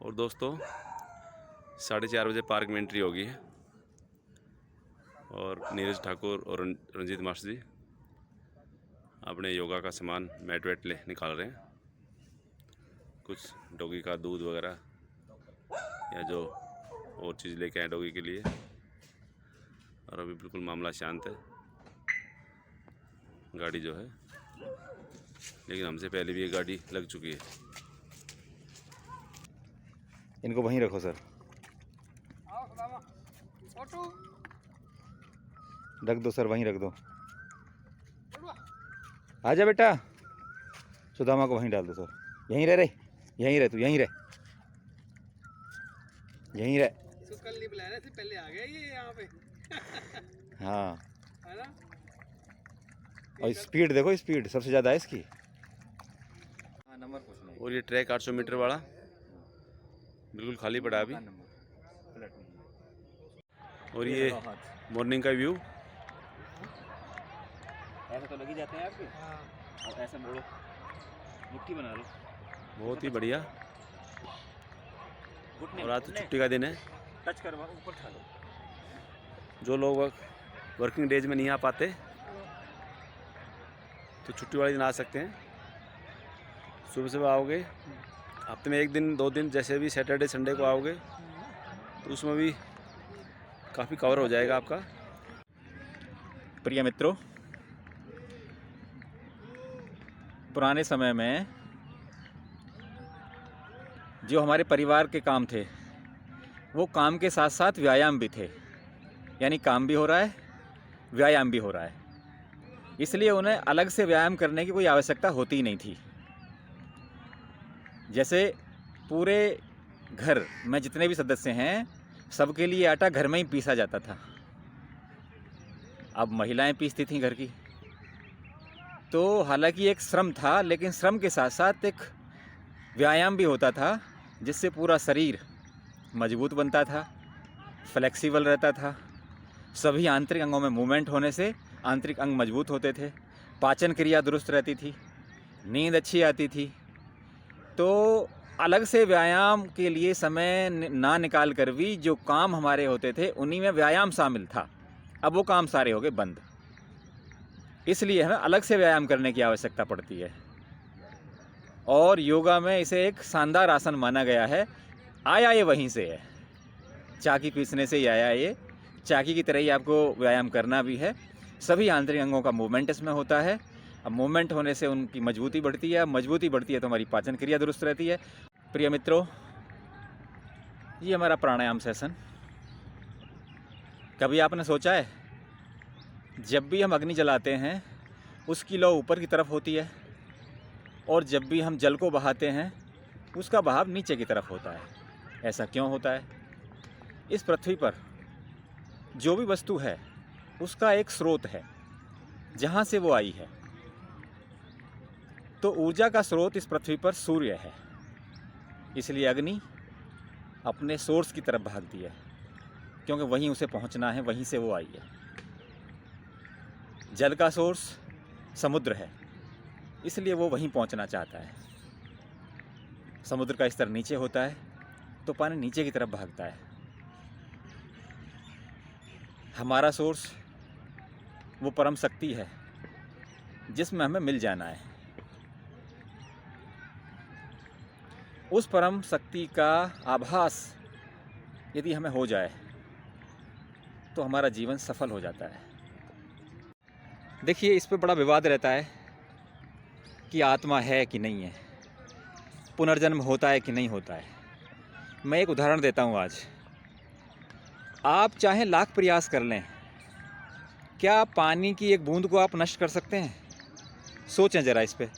और दोस्तों 4:30 बजे पार्क में एंट्री होगी है और नीरज ठाकुर और रंजीत मास्टर जी अपने योगा का सामान मैट वेट ले निकाल रहे हैं। कुछ डॉगी का दूध वगैरह या जो और चीज़ लेके आए डॉगी के लिए। और अभी बिल्कुल मामला शांत है गाड़ी जो है, लेकिन हमसे पहले भी ये गाड़ी लग चुकी है। इनको वहीं रखो सर, रख दो सर, वहीं रख दो। आजा बेटा, सुदामा को वहीं डाल दो सर। यहीं रह, यहीं रह, तू यहीं रह, यहीं रह। कल नहीं बुलाया था, पहले आ गया ये यहाँ पे। हाँ, है ना? और स्पीड देखो, स्पीड सबसे ज़्यादा है इसकी। हाँ, नंबर पूछना है। और ये ट्रैक 800 मीटर वाला बिल्कुल खाली पड़ा अभी। और ये मॉर्निंग का व्यू ऐसा तो लगी जाते हैं आपके। हाँ। और ऐसा मोड़ो, मुट्ठी बना लो, बहुत ही बढ़िया। घुटने और आज तो छुट्टी का दिन है। टच करवा, ऊपर खा लो। जो लोग वर्किंग डेज में नहीं आ पाते तो छुट्टी वाले दिन आ सकते हैं। सुबह सुबह आओगे, हफ्ते में 1 दिन 2 दिन जैसे भी सैटरडे संडे को आओगे तो उसमें भी काफ़ी कवर हो जाएगा आपका। प्रिय मित्रों, पुराने समय में जो हमारे परिवार के काम थे वो काम के साथ साथ व्यायाम भी थे, यानी काम भी हो रहा है, व्यायाम भी हो रहा है। इसलिए उन्हें अलग से व्यायाम करने की कोई आवश्यकता होती ही नहीं थी। जैसे पूरे घर में जितने भी सदस्य हैं सबके लिए आटा घर में ही पीसा जाता था। अब महिलाएं पीसती थीं घर की, तो हालांकि एक श्रम था, लेकिन श्रम के साथ साथ एक व्यायाम भी होता था जिससे पूरा शरीर मजबूत बनता था, फ्लेक्सिबल रहता था। सभी आंतरिक अंगों में मूवमेंट होने से आंतरिक अंग मजबूत होते थे, पाचन क्रिया दुरुस्त रहती थी, नींद अच्छी आती थी। तो अलग से व्यायाम के लिए समय ना निकाल कर भी जो काम हमारे होते थे उन्हीं में व्यायाम शामिल था। अब वो काम सारे हो गए बंद, इसलिए हमें अलग से व्यायाम करने की आवश्यकता पड़ती है। और योगा में इसे एक शानदार आसन माना गया है। आया ये वहीं से है, चाकी पीसने से ही आया ये। चाकी की तरह ही आपको व्यायाम करना भी है। सभी आंतरिक अंगों का मूवमेंट इसमें होता है। अब मूवमेंट होने से उनकी मजबूती बढ़ती है, मजबूती बढ़ती है तो हमारी पाचन क्रिया दुरुस्त रहती है। प्रिय मित्रों, ये हमारा प्राणायाम सेशन। कभी आपने सोचा है, जब भी हम अग्नि जलाते हैं उसकी लौ ऊपर की तरफ होती है, और जब भी हम जल को बहाते हैं उसका बहाव नीचे की तरफ होता है। ऐसा क्यों होता है? इस पृथ्वी पर जो भी वस्तु है उसका एक स्रोत है जहाँ से वो आई है। तो ऊर्जा का स्रोत इस पृथ्वी पर सूर्य है, इसलिए अग्नि अपने सोर्स की तरफ भागती है, क्योंकि वहीं उसे पहुँचना है, वहीं से वो आई है। जल का सोर्स समुद्र है, इसलिए वो वहीं पहुंचना चाहता है। समुद्र का स्तर नीचे होता है तो पानी नीचे की तरफ भागता है। हमारा सोर्स वो परम शक्ति है जिसमें हमें मिल जाना है। उस परम शक्ति का आभास यदि हमें हो जाए तो हमारा जीवन सफल हो जाता है। देखिए, इस पे बड़ा विवाद रहता है कि आत्मा है कि नहीं है, पुनर्जन्म होता है कि नहीं होता है। मैं एक उदाहरण देता हूँ आज। आप चाहे लाख प्रयास कर लें, क्या पानी की एक बूंद को आप नष्ट कर सकते हैं? सोचें ज़रा इस पे।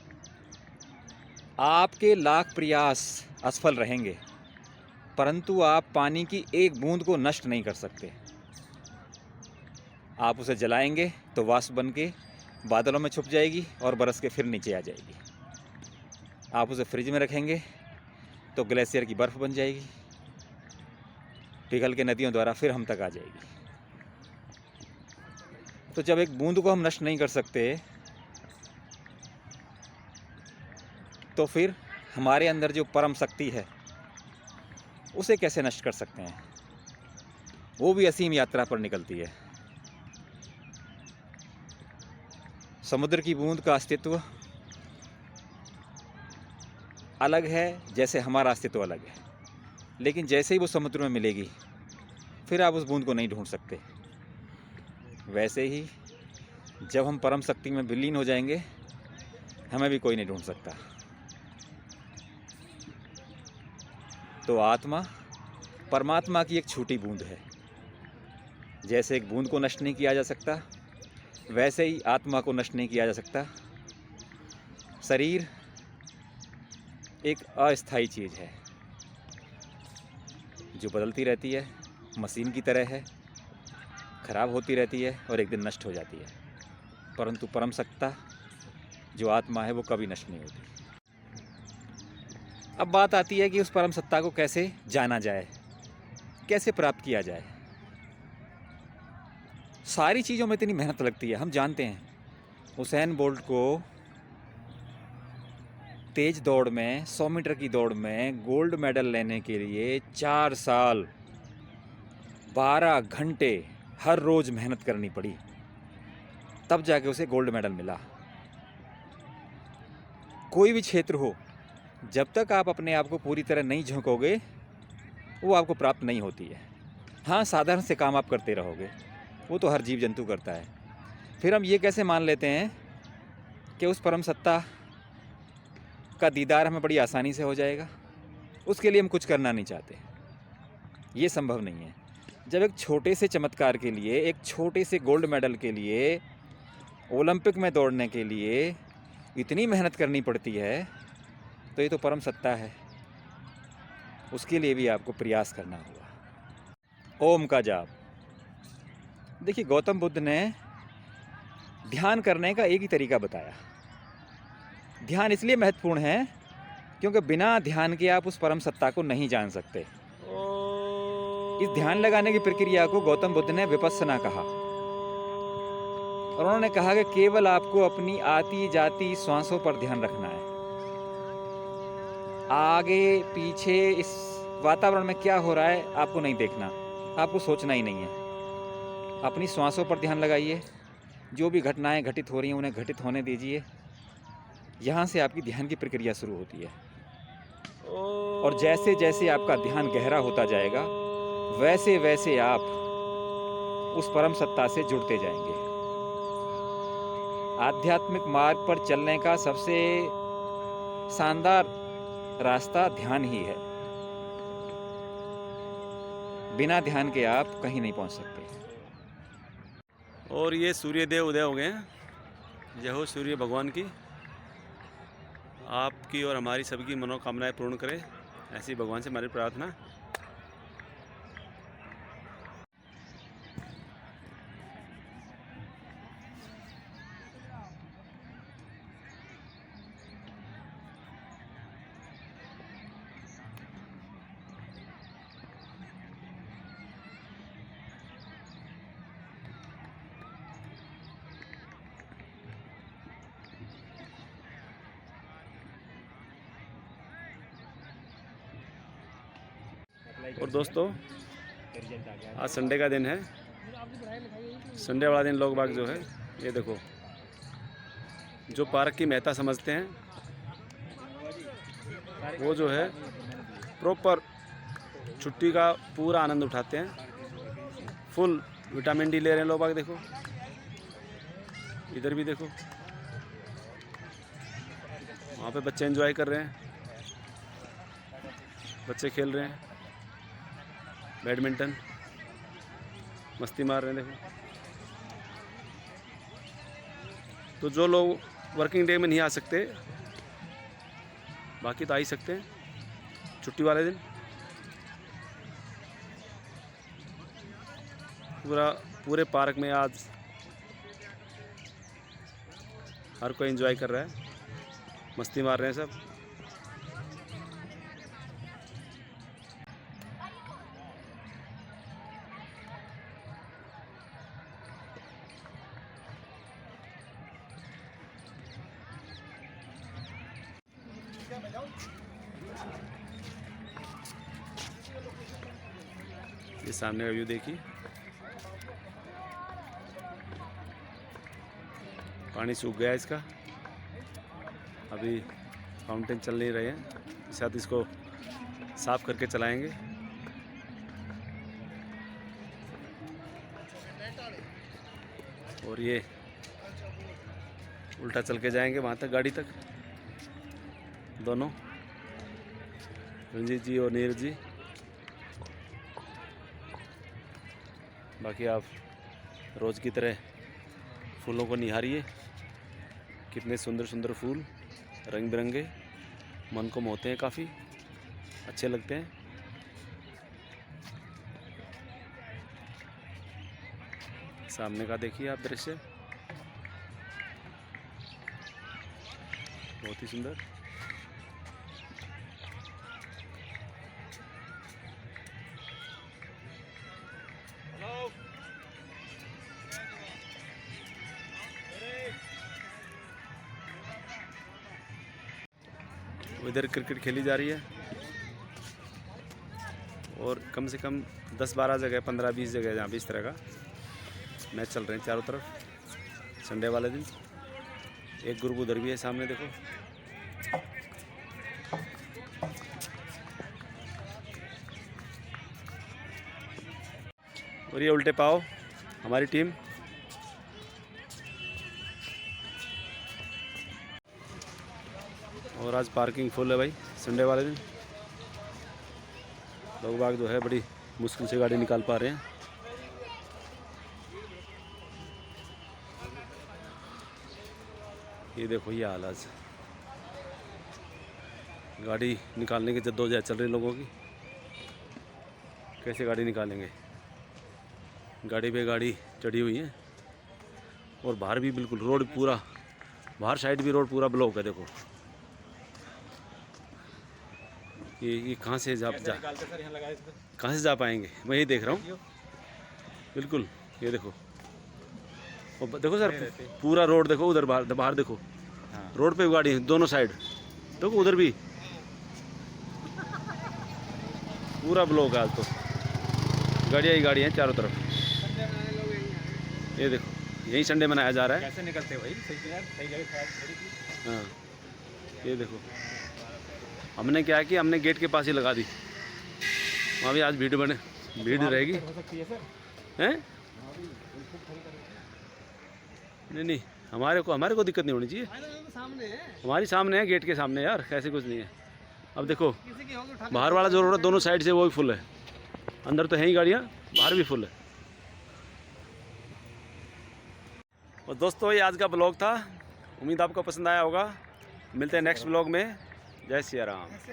आपके लाख प्रयास असफल रहेंगे, परंतु आप पानी की एक बूंद को नष्ट नहीं कर सकते। आप उसे जलाएंगे तो वाष्प बन के बादलों में छुप जाएगी और बरस के फिर नीचे आ जाएगी। आप उसे फ्रिज में रखेंगे तो ग्लेशियर की बर्फ़ बन जाएगी, पिघल के नदियों द्वारा फिर हम तक आ जाएगी। तो जब एक बूंद को हम नष्ट नहीं कर सकते तो फिर हमारे अंदर जो परम शक्ति है उसे कैसे नष्ट कर सकते हैं? वो भी असीम यात्रा पर निकलती है। समुद्र की बूंद का अस्तित्व अलग है, जैसे हमारा अस्तित्व अलग है, लेकिन जैसे ही वो समुद्र में मिलेगी फिर आप उस बूंद को नहीं ढूंढ सकते। वैसे ही जब हम परम शक्ति में विलीन हो जाएंगे, हमें भी कोई नहीं ढूंढ सकता। तो आत्मा परमात्मा की एक छोटी बूंद है। जैसे एक बूंद को नष्ट नहीं किया जा सकता, वैसे ही आत्मा को नष्ट नहीं किया जा सकता। शरीर एक अस्थायी चीज़ है जो बदलती रहती है, मशीन की तरह है, खराब होती रहती है और एक दिन नष्ट हो जाती है। परंतु परम सत्ता जो आत्मा है वो कभी नष्ट नहीं होती। अब बात आती है कि उस परम सत्ता को कैसे जाना जाए, कैसे प्राप्त किया जाए। सारी चीज़ों में इतनी मेहनत लगती है। हम जानते हैं हुसैन बोल्ट को तेज दौड़ में 100 मीटर की दौड़ में गोल्ड मेडल लेने के लिए 4 साल 12 घंटे हर रोज़ मेहनत करनी पड़ी, तब जाके उसे गोल्ड मेडल मिला। कोई भी क्षेत्र हो, जब तक आप अपने आप को पूरी तरह नहीं झोंकोगे वो आपको प्राप्त नहीं होती है। हाँ, साधारण से काम आप करते रहोगे, वो तो हर जीव जंतु करता है। फिर हम ये कैसे मान लेते हैं कि उस परम सत्ता का दीदार हमें बड़ी आसानी से हो जाएगा? उसके लिए हम कुछ करना नहीं चाहते, ये संभव नहीं है। जब एक छोटे से चमत्कार के लिए, एक छोटे से गोल्ड मेडल के लिए, ओलंपिक में दौड़ने के लिए इतनी मेहनत करनी पड़ती है, तो ये तो परम सत्ता है। उसके लिए भी आपको प्रयास करना होगा। ओम का जाप। देखिए, गौतम बुद्ध ने ध्यान करने का एक ही तरीका बताया। ध्यान इसलिए महत्वपूर्ण है क्योंकि बिना ध्यान के आप उस परम सत्ता को नहीं जान सकते। इस ध्यान लगाने की प्रक्रिया को गौतम बुद्ध ने विपस्सना कहा और उन्होंने कहा कि केवल आपको अपनी आती जाती श्वासों पर ध्यान रखना है। आगे पीछे इस वातावरण में क्या हो रहा है आपको नहीं देखना, आपको सोचना ही नहीं है। अपनी श्वासों पर ध्यान लगाइए, जो भी घटनाएं घटित हो रही हैं उन्हें घटित होने दीजिए। यहाँ से आपकी ध्यान की प्रक्रिया शुरू होती है और जैसे जैसे आपका ध्यान गहरा होता जाएगा, वैसे वैसे आप उस परम सत्ता से जुड़ते जाएंगे। आध्यात्मिक मार्ग पर चलने का सबसे शानदार रास्ता ध्यान ही है। बिना ध्यान के आप कहीं नहीं पहुंच सकते। और ये सूर्यदेव उदय हो गए हैं। जय हो सूर्य भगवान की। आपकी और हमारी सबकी मनोकामनाएं पूर्ण करे, ऐसी भगवान से हमारी प्रार्थना। और दोस्तों, आज संडे का दिन है। संडे वाला दिन लोग बाग जो है, ये देखो, जो पार्क की महत्ता समझते हैं वो जो है प्रॉपर छुट्टी का पूरा आनंद उठाते हैं। फुल विटामिन डी ले रहे हैं लोग बाग। देखो, इधर भी देखो, वहाँ पे बच्चे एंजॉय कर रहे हैं, बच्चे खेल रहे हैं बैडमिंटन, मस्ती मार रहे हैं। देखो, तो जो लोग वर्किंग डे में नहीं आ सकते, बाकी तो आ ही सकते हैं छुट्टी वाले दिन। पूरे पार्क में आज हर कोई एंजॉय कर रहा है, मस्ती मार रहे हैं सब। ये सामने का व्यू देखिए, पानी सूख गया इसका, अभी फाउंटेन चल नहीं रहे हैं, साथ इसको साफ करके चलाएंगे। और ये उल्टा चल के जाएंगे वहाँ तक, गाड़ी तक, दोनों, रंजीत जी और नीरज जी। बाकी आप रोज़ की तरह फूलों को निहारिए, कितने सुंदर सुंदर फूल, रंग बिरंगे, मन को मोहते हैं, काफ़ी अच्छे लगते हैं। सामने का देखिए आप दृश्य, बहुत ही सुंदर। इधर क्रिकेट खेली जा रही है और कम से कम 10-12 जगह, 15-20 जगह जहाँ भी इस तरह का मैच चल रहे हैं चारों तरफ संडे वाले दिन। एक ग्रुप उधर भी है सामने देखो। और ये उल्टे पाव हमारी टीम। और आज पार्किंग फुल है भाई संडे वाले दिन। लोग बाग जो है बड़ी मुश्किल से गाड़ी निकाल पा रहे हैं। ये देखो ये हाल, आज गाड़ी निकालने की जद्दोजहद चल रही लोगों की। कैसे गाड़ी निकालेंगे, गाड़ी पे गाड़ी चढ़ी हुई है। और बाहर भी बिल्कुल रोड पूरा, बाहर साइड भी रोड पूरा ब्लॉक है देखो। ये कहाँ से कहाँ से जा पाएंगे, मैं यही देख रहा हूँ बिल्कुल। ये देखो, और देखो सर पूरा रोड देखो, उधर बाहर देखो, रोड पे गाड़ी है दोनों साइड, देखो उधर भी पूरा ब्लॉक है आज तो, गाड़ियाँ ही गाड़ियाँ हैं चारों तरफ। ये देखो यही संडे मनाया जा रहा है। कैसे निकलते हो भाई, सही जगह। हाँ ये देखो, हमने क्या है कि हमने गेट के पास ही लगा दी, वहाँ भी आज भीड़ रहेगी। हो सकती है सर, हैं? नहीं हमारे को दिक्कत नहीं होनी चाहिए। सामने है, हमारी सामने है, गेट के सामने यार, ऐसे कुछ नहीं है। अब देखो किसी की होगी उठा के बाहर वाला जो रोड है दोनों साइड से वो भी फुल है, अंदर तो है ही गाड़ियाँ, बाहर भी फुल है। और दोस्तों ये आज का ब्लॉग था, उम्मीद आपको पसंद आया होगा। मिलते हैं नेक्स्ट ब्लॉग में। जय सिया राम। ऐसे।